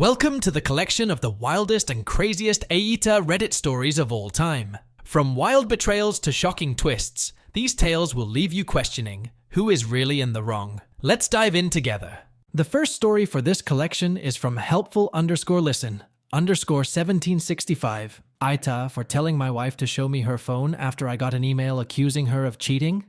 Welcome to the collection of the wildest and craziest AITA Reddit stories of all time. From wild betrayals to shocking twists, these tales will leave you questioning who is really in the wrong. Let's dive in together. The first story for this collection is from helpful_listen_1765. AITA for telling my wife to show me her phone after I got an email accusing her of cheating.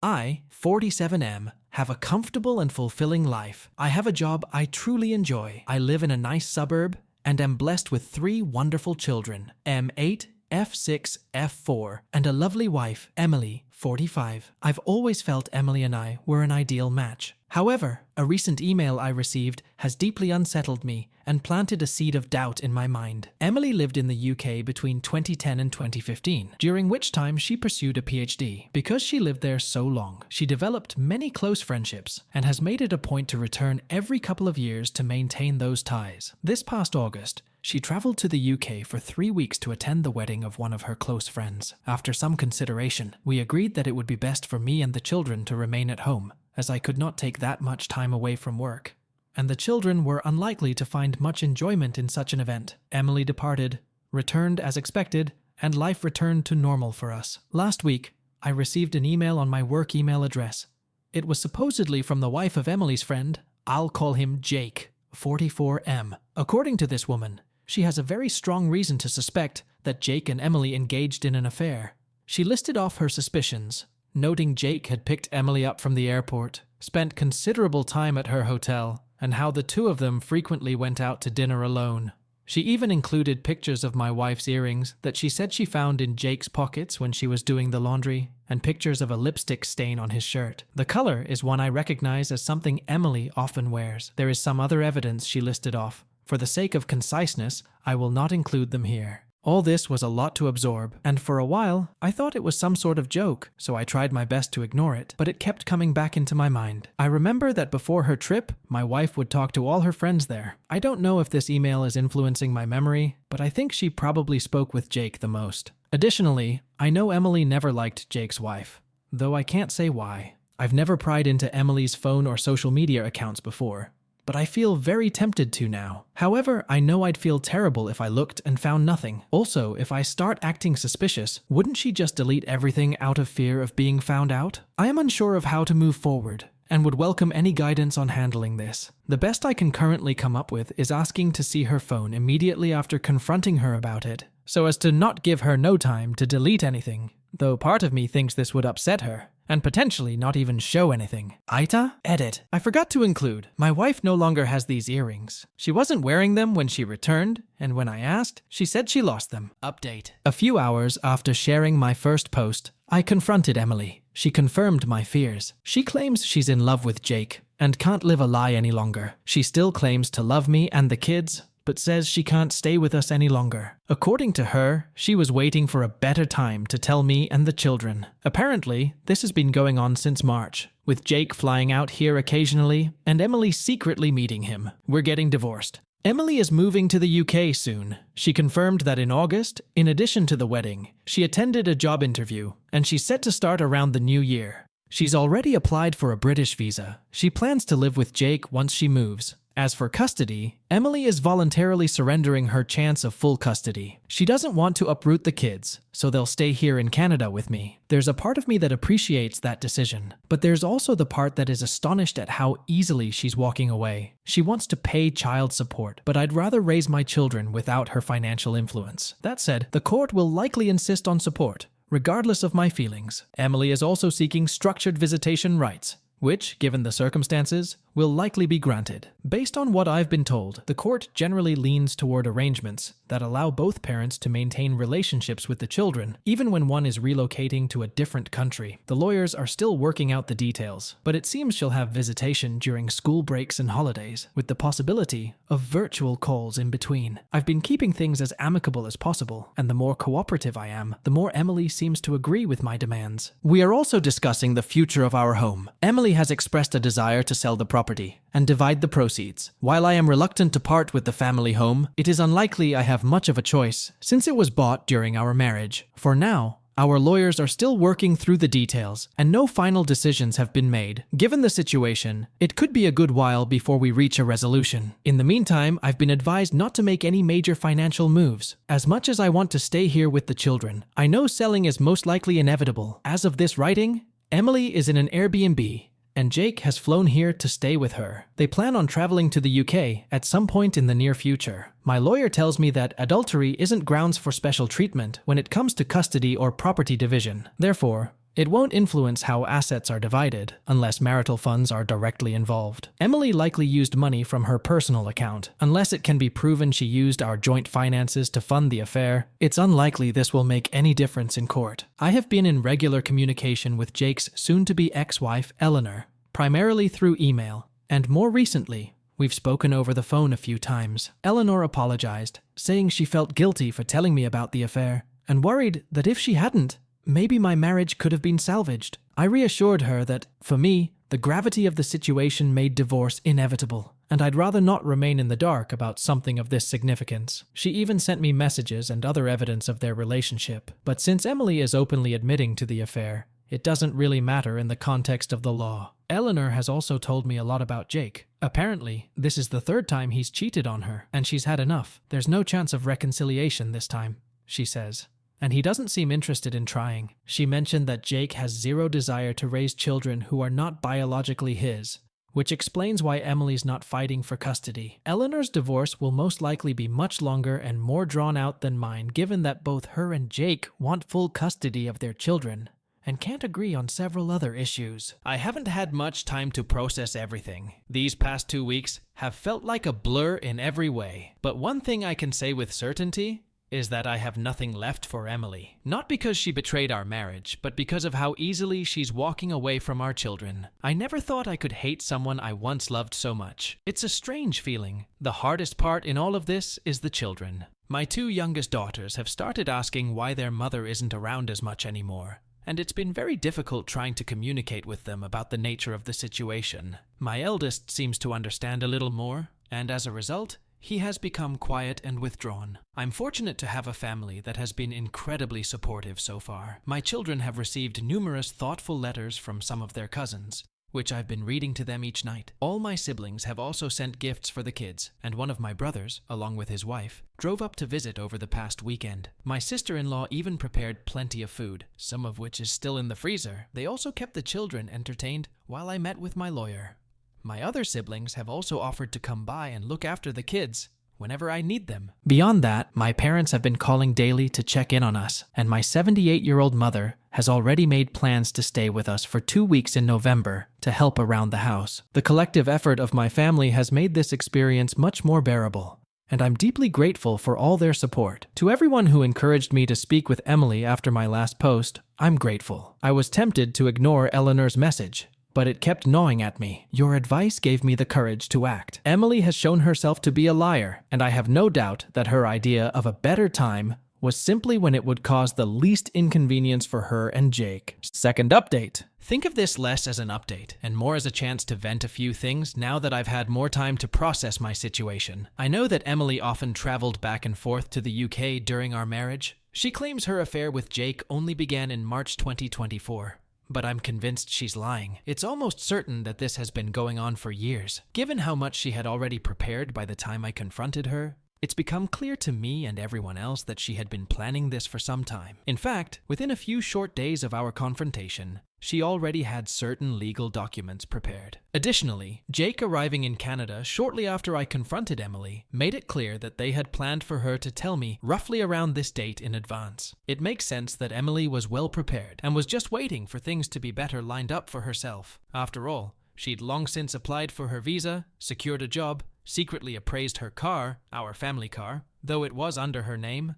I, 47M, have a comfortable and fulfilling life. I have a job I truly enjoy. I live in a nice suburb and am blessed with 3 wonderful children, M8, F6, F4, and a lovely wife, Emily, 45. I've always felt Emily and I were an ideal match. However, a recent email I received has deeply unsettled me and planted a seed of doubt in my mind. Emily lived in the UK between 2010 and 2015, during which time she pursued a PhD. Because she lived there so long, she developed many close friendships and has made it a point to return every couple of years to maintain those ties. This past August, she traveled to the UK for 3 weeks to attend the wedding of one of her close friends. After some consideration, we agreed that it would be best for me and the children to remain at home, as I could not take that much time away from work, and the children were unlikely to find much enjoyment in such an event. Emily departed, returned as expected, and life returned to normal for us. Last week, I received an email on my work email address. It was supposedly from the wife of Emily's friend. I'll call him Jake, 44M. According to this woman, she has a very strong reason to suspect that Jake and Emily engaged in an affair. She listed off her suspicions, noting Jake had picked Emily up from the airport, spent considerable time at her hotel, and how the two of them frequently went out to dinner alone. She even included pictures of my wife's earrings that she said she found in Jake's pockets when she was doing the laundry, and pictures of a lipstick stain on his shirt. The color is one I recognize as something Emily often wears. There is some other evidence she listed off. For the sake of conciseness, I will not include them here. All this was a lot to absorb, and for a while, I thought it was some sort of joke, so I tried my best to ignore it, but it kept coming back into my mind. I remember that before her trip, my wife would talk to all her friends there. I don't know if this email is influencing my memory, but I think she probably spoke with Jake the most. Additionally, I know Emily never liked Jake's wife, though I can't say why. I've never pried into Emily's phone or social media accounts before, but I feel very tempted to now. However, I know I'd feel terrible if I looked and found nothing. Also, if I start acting suspicious, wouldn't she just delete everything out of fear of being found out? I am unsure of how to move forward, and would welcome any guidance on handling this. The best I can currently come up with is asking to see her phone immediately after confronting her about it, so as to not give her no time to delete anything, though part of me thinks this would upset her, and potentially not even show anything. AITA? Edit. I forgot to include, my wife no longer has these earrings. She wasn't wearing them when she returned, and when I asked, she said she lost them. Update. A few hours after sharing my first post, I confronted Emily. She confirmed my fears. She claims she's in love with Jake, and can't live a lie any longer. She still claims to love me and the kids, but says she can't stay with us any longer. According to her, she was waiting for a better time to tell me and the children. Apparently, this has been going on since March, with Jake flying out here occasionally and Emily secretly meeting him. We're getting divorced. Emily is moving to the UK soon. She confirmed that in August, in addition to the wedding, she attended a job interview, and she's set to start around the new year. She's already applied for a British visa. She plans to live with Jake once she moves. As for custody, Emily is voluntarily surrendering her chance of full custody. She doesn't want to uproot the kids, so they'll stay here in Canada with me. There's a part of me that appreciates that decision, but there's also the part that is astonished at how easily she's walking away. She wants to pay child support, but I'd rather raise my children without her financial influence. That said, the court will likely insist on support, regardless of my feelings. Emily is also seeking structured visitation rights, which, given the circumstances, will likely be granted. Based on what I've been told, the court generally leans toward arrangements that allow both parents to maintain relationships with the children, even when one is relocating to a different country. The lawyers are still working out the details, but it seems she'll have visitation during school breaks and holidays, with the possibility of virtual calls in between. I've been keeping things as amicable as possible, and the more cooperative I am, the more Emily seems to agree with my demands. We are also discussing the future of our home. Emily has expressed a desire to sell the property and divide the proceeds. While I am reluctant to part with the family home, it is unlikely I have much of a choice, since it was bought during our marriage. For now, Our lawyers are still working through the details, and no final decisions have been made. Given the situation, it could be a good while before we reach a resolution. In the meantime, I've been advised not to make any major financial moves. As much as I want to stay here with the children, I know selling is most likely inevitable. As of this writing, Emily is in an Airbnb, and Jake has flown here to stay with her. They plan on traveling to the UK at some point in the near future. My lawyer tells me that adultery isn't grounds for special treatment when it comes to custody or property division. Therefore, it won't influence how assets are divided, unless marital funds are directly involved. Emily likely used money from her personal account. Unless it can be proven she used our joint finances to fund the affair, it's unlikely this will make any difference in court. I have been in regular communication with Jake's soon-to-be ex-wife, Eleanor, primarily through email, and more recently, we've spoken over the phone a few times. Eleanor apologized, saying she felt guilty for telling me about the affair, and worried that if she hadn't, maybe my marriage could have been salvaged. I reassured her that, for me, the gravity of the situation made divorce inevitable, and I'd rather not remain in the dark about something of this significance. She even sent me messages and other evidence of their relationship. But since Emily is openly admitting to the affair, it doesn't really matter in the context of the law. Eleanor has also told me a lot about Jake. Apparently, this is the third time he's cheated on her, and she's had enough. There's no chance of reconciliation this time, she says. And he doesn't seem interested in trying. She mentioned that Jake has zero desire to raise children who are not biologically his, which explains why Emily's not fighting for custody. Eleanor's divorce will most likely be much longer and more drawn out than mine, given that both her and Jake want full custody of their children and can't agree on several other issues. I haven't had much time to process everything. These past 2 weeks have felt like a blur in every way. But one thing I can say with certainty is that I have nothing left for Emily. Not because she betrayed our marriage, but because of how easily she's walking away from our children. I never thought I could hate someone I once loved so much. It's a strange feeling. The hardest part in all of this is the children. My 2 youngest daughters have started asking why their mother isn't around as much anymore, and it's been very difficult trying to communicate with them about the nature of the situation. My eldest seems to understand a little more, and as a result, he has become quiet and withdrawn. I'm fortunate to have a family that has been incredibly supportive so far. My children have received numerous thoughtful letters from some of their cousins, which I've been reading to them each night. All my siblings have also sent gifts for the kids, and one of my brothers, along with his wife, drove up to visit over the past weekend. My sister-in-law even prepared plenty of food, some of which is still in the freezer. They also kept the children entertained while I met with my lawyer. My other siblings have also offered to come by and look after the kids whenever I need them. Beyond that, my parents have been calling daily to check in on us, and my 78-year-old mother has already made plans to stay with us for 2 weeks in November to help around the house. The collective effort of my family has made this experience much more bearable, and I'm deeply grateful for all their support. To everyone who encouraged me to speak with Emily after my last post, I'm grateful. I was tempted to ignore Eleanor's message, but it kept gnawing at me. Your advice gave me the courage to act. Emily has shown herself to be a liar, and I have no doubt that her idea of a better time was simply when it would cause the least inconvenience for her and Jake. Second update. Think of this less as an update and more as a chance to vent a few things now that I've had more time to process my situation. I know that Emily often traveled back and forth to the UK during our marriage. She claims her affair with Jake only began in March 2024. But I'm convinced she's lying. It's almost certain that this has been going on for years. Given how much she had already prepared by the time I confronted her, it's become clear to me and everyone else that she had been planning this for some time. In fact, within a few short days of our confrontation, she already had certain legal documents prepared. Additionally, Jake arriving in Canada shortly after I confronted Emily made it clear that they had planned for her to tell me roughly around this date in advance. It makes sense that Emily was well prepared and was just waiting for things to be better lined up for herself. After all, she'd long since applied for her visa, secured a job, secretly appraised her car, our family car, though it was under her name,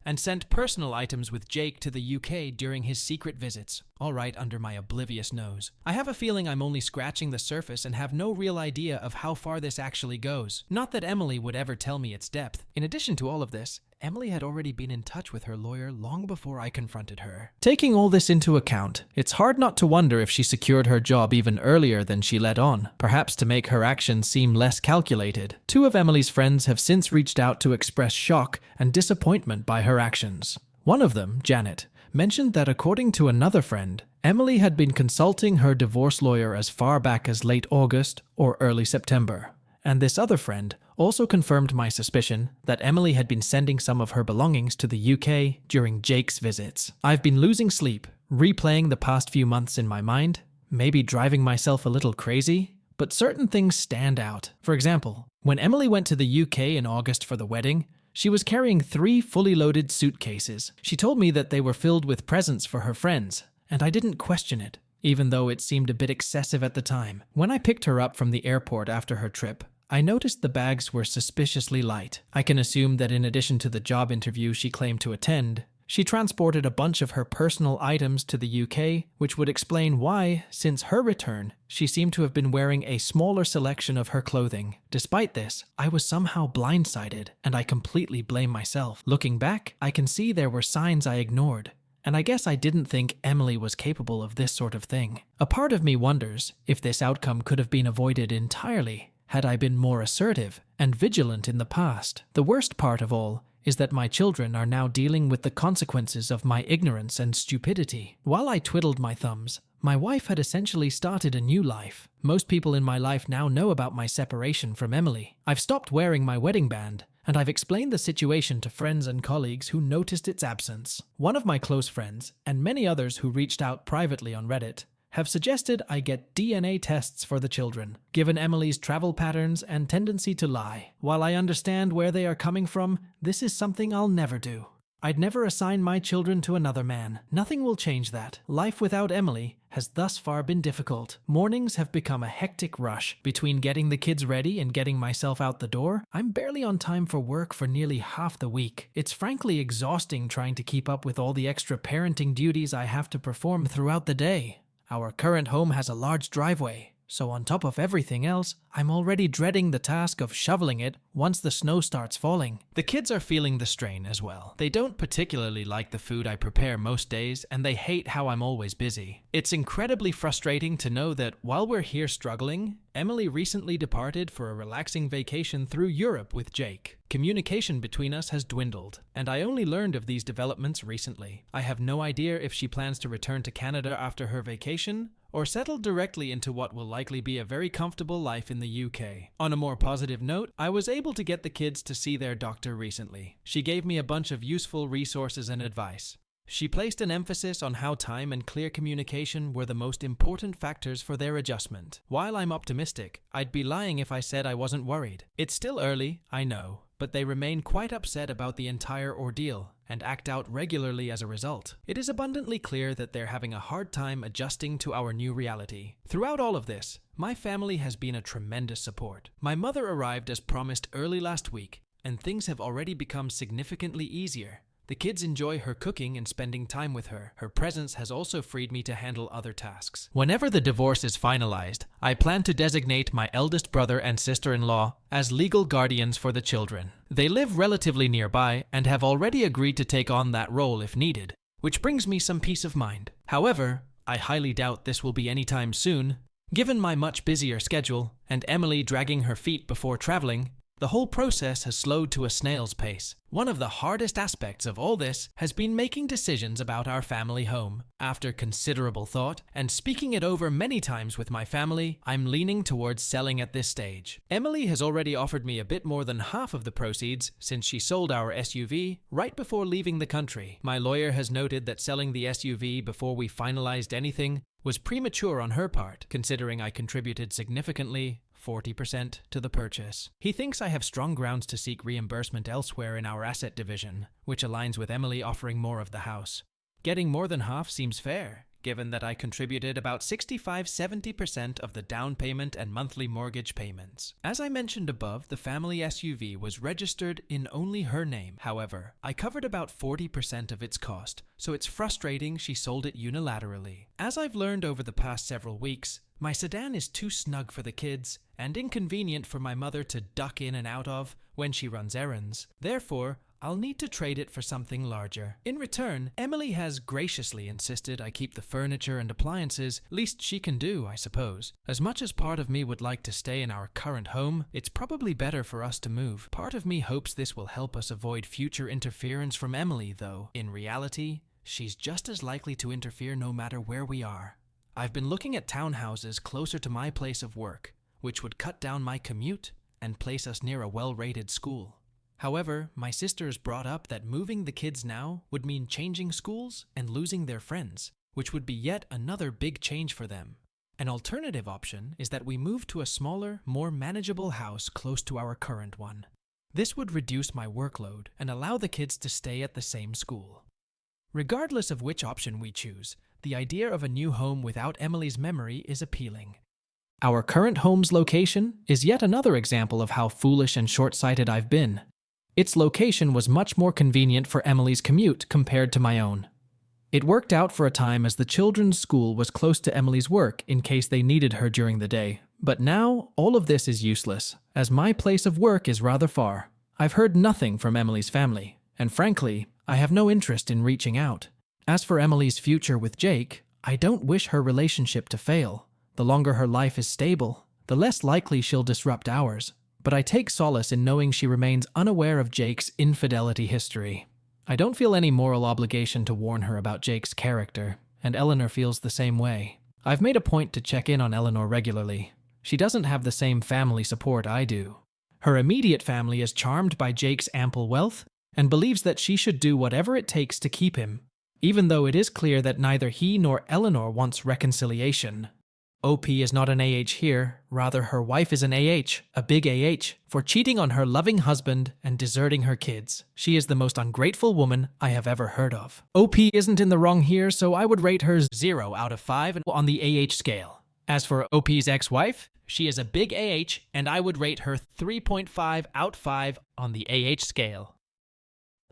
and sent personal items with Jake to the UK during his secret visits, all right under my oblivious nose. I have a feeling I'm only scratching the surface and have no real idea of how far this actually goes. Not that Emily would ever tell me its depth. In addition to all of this, Emily had already been in touch with her lawyer long before I confronted her. Taking all this into account, it's hard not to wonder if she secured her job even earlier than she let on, perhaps to make her actions seem less calculated. 2 of Emily's friends have since reached out to express shock and disappointment by her actions. One of them, Janet, mentioned that according to another friend, Emily had been consulting her divorce lawyer as far back as late August or early September. And this other friend also confirmed my suspicion that Emily had been sending some of her belongings to the UK during Jake's visits. I've been losing sleep, replaying the past few months in my mind, maybe driving myself a little crazy, but certain things stand out. For example, when Emily went to the UK in August for the wedding, she was carrying 3 fully loaded suitcases. She told me that they were filled with presents for her friends, and I didn't question it, even though it seemed a bit excessive at the time. When I picked her up from the airport after her trip, I noticed the bags were suspiciously light. I can assume that in addition to the job interview she claimed to attend, she transported a bunch of her personal items to the UK, which would explain why, since her return, she seemed to have been wearing a smaller selection of her clothing. Despite this, I was somehow blindsided, and I completely blame myself. Looking back, I can see there were signs I ignored, and I guess I didn't think Emily was capable of this sort of thing. A part of me wonders if this outcome could have been avoided entirely had I been more assertive and vigilant in the past. The worst part of all is that my children are now dealing with the consequences of my ignorance and stupidity. While I twiddled my thumbs, my wife had essentially started a new life. Most people in my life now know about my separation from Emily. I've stopped wearing my wedding band, and I've explained the situation to friends and colleagues who noticed its absence. One of my close friends, and many others who reached out privately on Reddit, have suggested I get DNA tests for the children, given Emily's travel patterns and tendency to lie. While I understand where they are coming from, this is something I'll never do. I'd never assign my children to another man. Nothing will change that. Life without Emily has thus far been difficult. Mornings have become a hectic rush. Between getting the kids ready and getting myself out the door, I'm barely on time for work for nearly half the week. It's frankly exhausting trying to keep up with all the extra parenting duties I have to perform throughout the day. Our current home has a large driveway, so on top of everything else, I'm already dreading the task of shoveling it once the snow starts falling. The kids are feeling the strain as well. They don't particularly like the food I prepare most days, and they hate how I'm always busy. It's incredibly frustrating to know that while we're here struggling, Emily recently departed for a relaxing vacation through Europe with Jake. Communication between us has dwindled, and I only learned of these developments recently. I have no idea if she plans to return to Canada after her vacation, or settle directly into what will likely be a very comfortable life in the UK. On a more positive note, I was able to get the kids to see their doctor recently. She gave me a bunch of useful resources and advice. She placed an emphasis on how time and clear communication were the most important factors for their adjustment. While I'm optimistic, I'd be lying if I said I wasn't worried. It's still early, I know, but they remain quite upset about the entire ordeal and act out regularly as a result. It is abundantly clear that they're having a hard time adjusting to our new reality. Throughout all of this, my family has been a tremendous support. My mother arrived as promised early last week, and things have already become significantly easier. The kids enjoy her cooking and spending time with her. Her presence has also freed me to handle other tasks. Whenever the divorce is finalized, I plan to designate my eldest brother and sister-in-law as legal guardians for the children. They live relatively nearby and have already agreed to take on that role if needed, which brings me some peace of mind. However, I highly doubt this will be anytime soon. Given my much busier schedule and Emily dragging her feet before traveling, the whole process has slowed to a snail's pace. One of the hardest aspects of all this has been making decisions about our family home. After considerable thought and speaking it over many times with my family, I'm leaning towards selling at this stage. Emily has already offered me a bit more than half of the proceeds since she sold our SUV right before leaving the country. My lawyer has noted that selling the SUV before we finalized anything was premature on her part, considering I contributed significantly 40% to the purchase. He thinks I have strong grounds to seek reimbursement elsewhere in our asset division, which aligns with Emily offering more of the house. Getting more than half seems fair, given that I contributed about 65–70% of the down payment and monthly mortgage payments. As I mentioned above, the family SUV was registered in only her name. However, I covered about 40% of its cost, so it's frustrating she sold it unilaterally. As I've learned over the past several weeks, my sedan is too snug for the kids and inconvenient for my mother to duck in and out of when she runs errands. Therefore, I'll need to trade it for something larger. In return, Emily has graciously insisted I keep the furniture and appliances, least she can do, I suppose. As much as part of me would like to stay in our current home, it's probably better for us to move. Part of me hopes this will help us avoid future interference from Emily, though. In reality, She's just as likely to interfere no matter where we are. I've been looking at townhouses closer to my place of work, which would cut down my commute and place us near a well-rated school. However, my sisters brought up that moving the kids now would mean changing schools and losing their friends, which would be yet another big change for them. An alternative option is that we move to a smaller, more manageable house close to our current one. This would reduce my workload and allow the kids to stay at the same school. Regardless of which option we choose, the idea of a new home without Emily's memory is appealing. Our current home's location is yet another example of how foolish and short-sighted I've been. Its location was much more convenient for Emily's commute compared to my own. It worked out for a time as the children's school was close to Emily's work in case they needed her during the day. But now, all of this is useless, as my place of work is rather far. I've heard nothing from Emily's family, and frankly, I have no interest in reaching out. As for Emily's future with Jake, I don't wish her relationship to fail. The longer her life is stable, the less likely she'll disrupt ours. But I take solace in knowing she remains unaware of Jake's infidelity history. I don't feel any moral obligation to warn her about Jake's character, and Eleanor feels the same way. I've made a point to check in on Eleanor regularly. She doesn't have the same family support I do. Her immediate family is charmed by Jake's ample wealth and believes that she should do whatever it takes to keep him, even though it is clear that neither he nor Eleanor wants reconciliation. OP is not an AH here, rather her wife is an AH, a big AH, for cheating on her loving husband and deserting her kids. She is the most ungrateful woman I have ever heard of. OP isn't in the wrong here, so I would rate her 0 out of 5 on the AH scale. As for OP's ex-wife, she is a big AH, and I would rate her 3.5 out of 5 on the AH scale.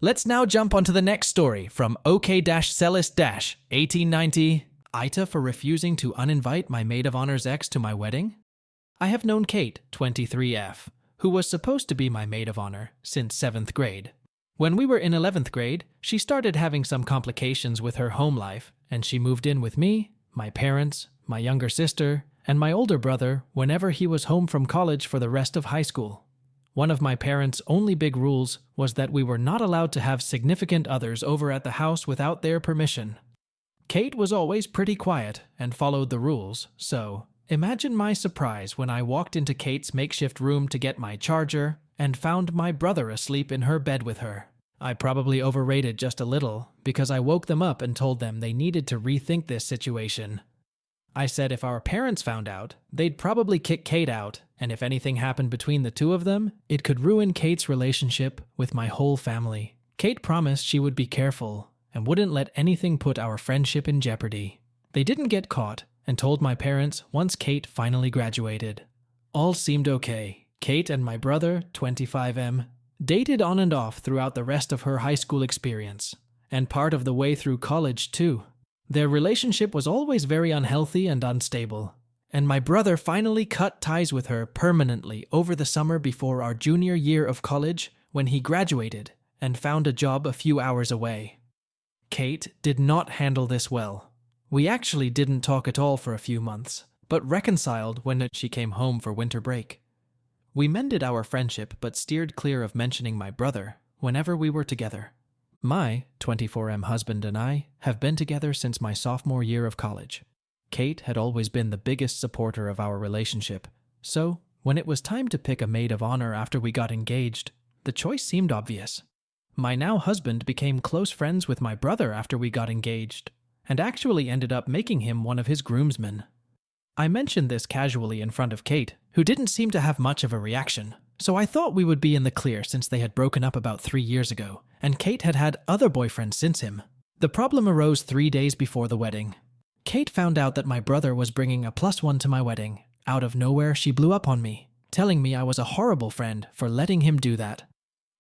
Let's now jump onto the next story from OK-Celis-1890. AITA for refusing to uninvite my maid of honor's ex to my wedding? I have known Kate, 23F, who was supposed to be my maid of honor, since 7th grade. When we were in 11th grade, she started having some complications with her home life, and she moved in with me, my parents, my younger sister, and my older brother whenever he was home from college for the rest of high school. One of my parents' only big rules was that we were not allowed to have significant others over at the house without their permission. Kate was always pretty quiet and followed the rules, so imagine my surprise when I walked into Kate's makeshift room to get my charger and found my brother asleep in her bed with her. I probably overrated just a little because I woke them up and told them they needed to rethink this situation. I said if our parents found out, they'd probably kick Kate out, and if anything happened between the two of them, it could ruin Kate's relationship with my whole family. Kate promised she would be careful and wouldn't let anything put our friendship in jeopardy. They didn't get caught and told my parents once Kate finally graduated. All seemed okay. Kate and my brother, 25M, dated on and off throughout the rest of her high school experience, and part of the way through college too. Their relationship was always very unhealthy and unstable, and my brother finally cut ties with her permanently over the summer before our junior year of college when he graduated and found a job a few hours away. Kate did not handle this well. We actually didn't talk at all for a few months, but reconciled when she came home for winter break. We mended our friendship but steered clear of mentioning my brother whenever we were together. My 24M husband and I have been together since my sophomore year of college. Kate had always been the biggest supporter of our relationship, so when it was time to pick a maid of honor after we got engaged, the choice seemed obvious. My now husband became close friends with my brother after we got engaged, and actually ended up making him one of his groomsmen. I mentioned this casually in front of Kate, who didn't seem to have much of a reaction, so I thought we would be in the clear since they had broken up about 3 years ago, and Kate had had other boyfriends since him. The problem arose 3 days before the wedding. Kate found out that my brother was bringing a +1 to my wedding. Out of nowhere, she blew up on me, telling me I was a horrible friend for letting him do that.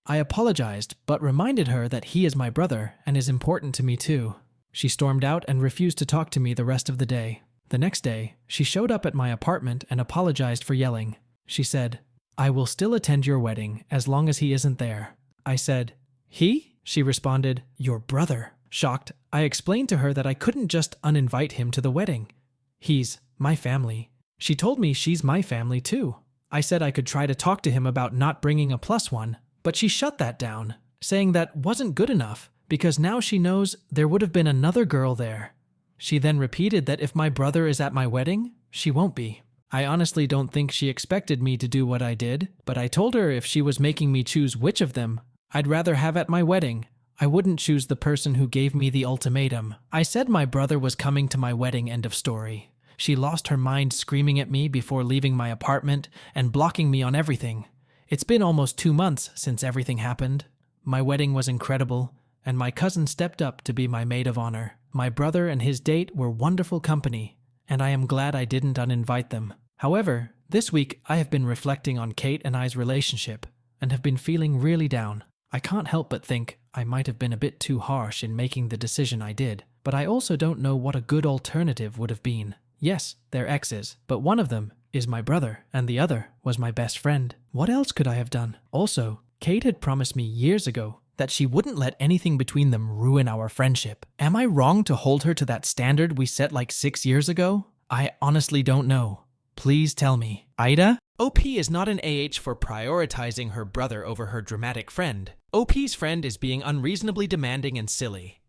I apologized, but reminded her that he is my brother and is important to me too. She stormed out and refused to talk to me the rest of the day. The next day, she showed up at my apartment and apologized for yelling. She said, "I will still attend your wedding as long as he isn't there." I said, "He?" She responded, "Your brother." Shocked, I explained to her that I couldn't just uninvite him to the wedding. He's my family. She told me she's my family too. I said I could try to talk to him about not bringing a +1, but she shut that down, saying that wasn't good enough because now she knows there would have been another girl there. She then repeated that if my brother is at my wedding, she won't be. I honestly don't think she expected me to do what I did, but I told her if she was making me choose which of them I'd rather have at my wedding, I wouldn't choose the person who gave me the ultimatum. I said my brother was coming to my wedding, end of story. She lost her mind screaming at me before leaving my apartment and blocking me on everything. It's been almost 2 months since everything happened. My wedding was incredible, and my cousin stepped up to be my maid of honor. My brother and his date were wonderful company, and I am glad I didn't uninvite them. However, this week I have been reflecting on Kate and I's relationship and have been feeling really down. I can't help but think I might have been a bit too harsh in making the decision I did, but I also don't know what a good alternative would have been. Yes, they're exes, but one of them is my brother and the other was my best friend. What else could I have done? Also, Kate had promised me years ago that she wouldn't let anything between them ruin our friendship. Am I wrong to hold her to that standard we set like 6 years ago? I honestly don't know. Please tell me. AITA? OP is not an AH for prioritizing her brother over her dramatic friend. OP's friend is being unreasonably demanding and silly.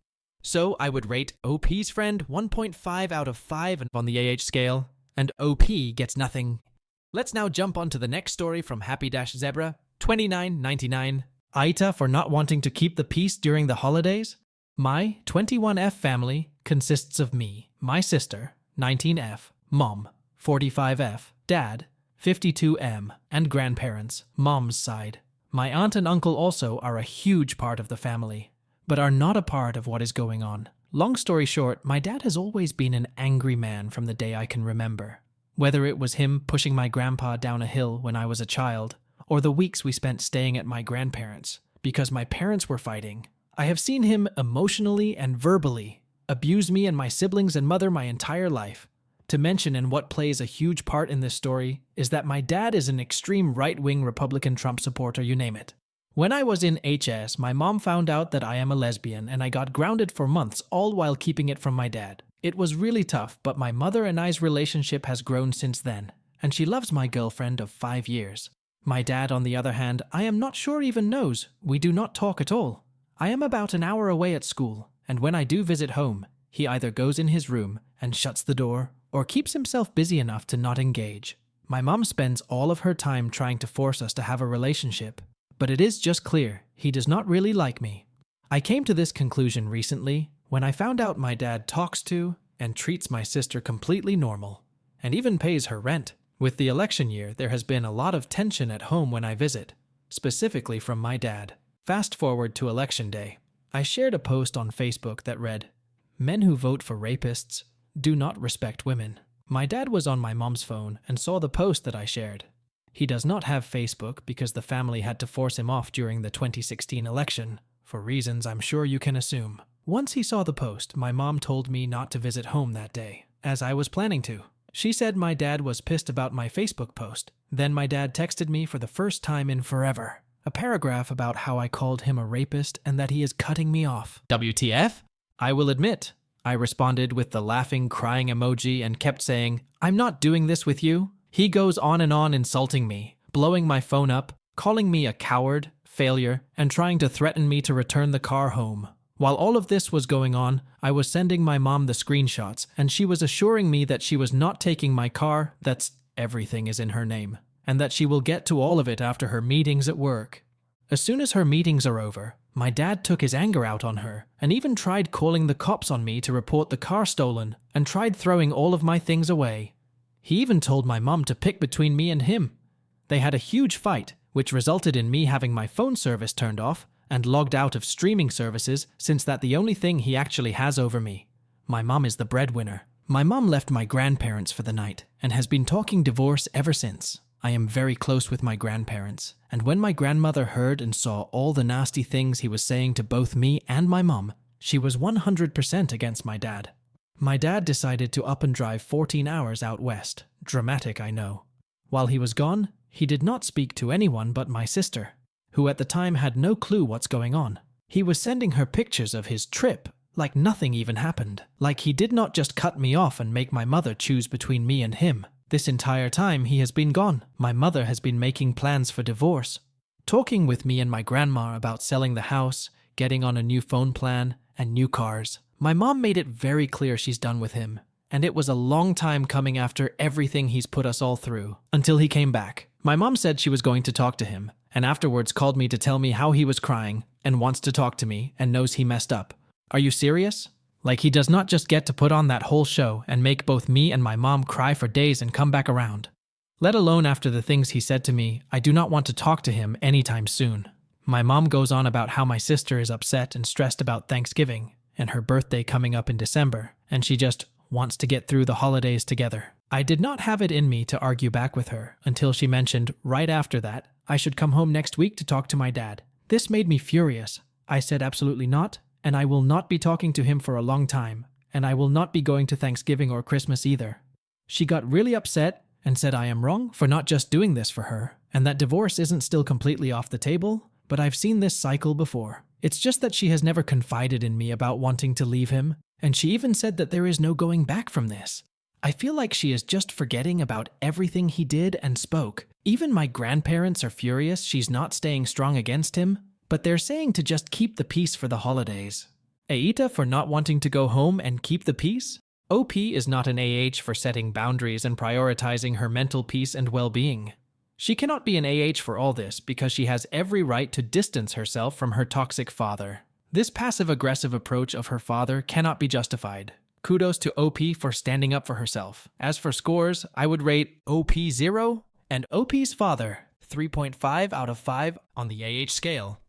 So I would rate OP's friend 1.5 out of 5 on the AH scale, and OP gets nothing. Let's now jump on to the next story from Happy-Zebra, 2999. AITA for not wanting to keep the peace during the holidays? My 21F family consists of me, my sister, 19F, mom, 45F, dad, 52M, and grandparents, mom's side. My aunt and uncle also are a huge part of the family, but are not a part of what is going on. Long story short, my dad has always been an angry man from the day I can remember. Whether it was him pushing my grandpa down a hill when I was a child, or the weeks we spent staying at my grandparents because my parents were fighting, I have seen him emotionally and verbally abuse me and my siblings and mother my entire life. To mention, and what plays a huge part in this story, is that my dad is an extreme right-wing Republican Trump supporter, you name it. When I was in HS, my mom found out that I am a lesbian and I got grounded for months, all while keeping it from my dad. It was really tough, but my mother and I's relationship has grown since then, and she loves my girlfriend of 5 years. My dad, on the other hand, I am not sure even knows. We do not talk at all. I am about an hour away at school, and when I do visit home, he either goes in his room and shuts the door, or keeps himself busy enough to not engage. My mom spends all of her time trying to force us to have a relationship, but it is just clear he does not really like me. I came to this conclusion recently when I found out my dad talks to and treats my sister completely normal, and even pays her rent. With the election year, there has been a lot of tension at home when I visit, specifically from my dad. Fast forward to election day. I shared a post on Facebook that read, "Men who vote for rapists do not respect women." My dad was on my mom's phone and saw the post that I shared. He does not have Facebook because the family had to force him off during the 2016 election, for reasons I'm sure you can assume. Once he saw the post, my mom told me not to visit home that day, as I was planning to. She said my dad was pissed about my Facebook post. Then my dad texted me for the first time in forever, a paragraph about how I called him a rapist and that he is cutting me off. WTF? I will admit, I responded with the laughing, crying emoji and kept saying, "I'm not doing this with you." He goes on and on insulting me, blowing my phone up, calling me a coward, failure, and trying to threaten me to return the car home. While all of this was going on, I was sending my mom the screenshots, and she was assuring me that she was not taking my car, that's everything is in her name, and that she will get to all of it after her meetings at work. As soon as her meetings are over, my dad took his anger out on her and even tried calling the cops on me to report the car stolen and tried throwing all of my things away. He even told my mom to pick between me and him. They had a huge fight, which resulted in me having my phone service turned off and logged out of streaming services, since that's the only thing he actually has over me. My mom is the breadwinner. My mom left my grandparents for the night and has been talking divorce ever since. I am very close with my grandparents, and when my grandmother heard and saw all the nasty things he was saying to both me and my mom, she was 100% against my dad. My dad decided to up and drive 14 hours out west. Dramatic, I know. While he was gone, he did not speak to anyone but my sister, who at the time had no clue what's going on. He was sending her pictures of his trip, like nothing even happened. Like he did not just cut me off and make my mother choose between me and him. This entire time he has been gone. My mother has been making plans for divorce, talking with me and my grandma about selling the house, getting on a new phone plan, and new cars. My mom made it very clear she's done with him, and it was a long time coming after everything he's put us all through, until he came back. My mom said she was going to talk to him, and afterwards called me to tell me how he was crying, and wants to talk to me, and knows he messed up. Are you serious? Like he does not just get to put on that whole show and make both me and my mom cry for days and come back around. Let alone after the things he said to me, I do not want to talk to him anytime soon. My mom goes on about how my sister is upset and stressed about Thanksgiving and her birthday coming up in December, and she just wants to get through the holidays together. I did not have it in me to argue back with her until she mentioned right after that I should come home next week to talk to my dad. This made me furious. I said absolutely not, and I will not be talking to him for a long time, and I will not be going to Thanksgiving or Christmas either. She got really upset and said I am wrong for not just doing this for her, and that divorce isn't still completely off the table, but I've seen this cycle before. It's just that she has never confided in me about wanting to leave him, and she even said that there is no going back from this. I feel like she is just forgetting about everything he did and spoke. Even my grandparents are furious she's not staying strong against him, but they're saying to just keep the peace for the holidays. AITA for not wanting to go home and keep the peace? OP is not an for setting boundaries and prioritizing her mental peace and well-being. She cannot be an for all this because she has every right to distance herself from her toxic father. This passive-aggressive approach of her father cannot be justified. Kudos to OP for standing up for herself. As for scores, I would rate OP 0 and OP's father 3.5 out of 5 on the scale.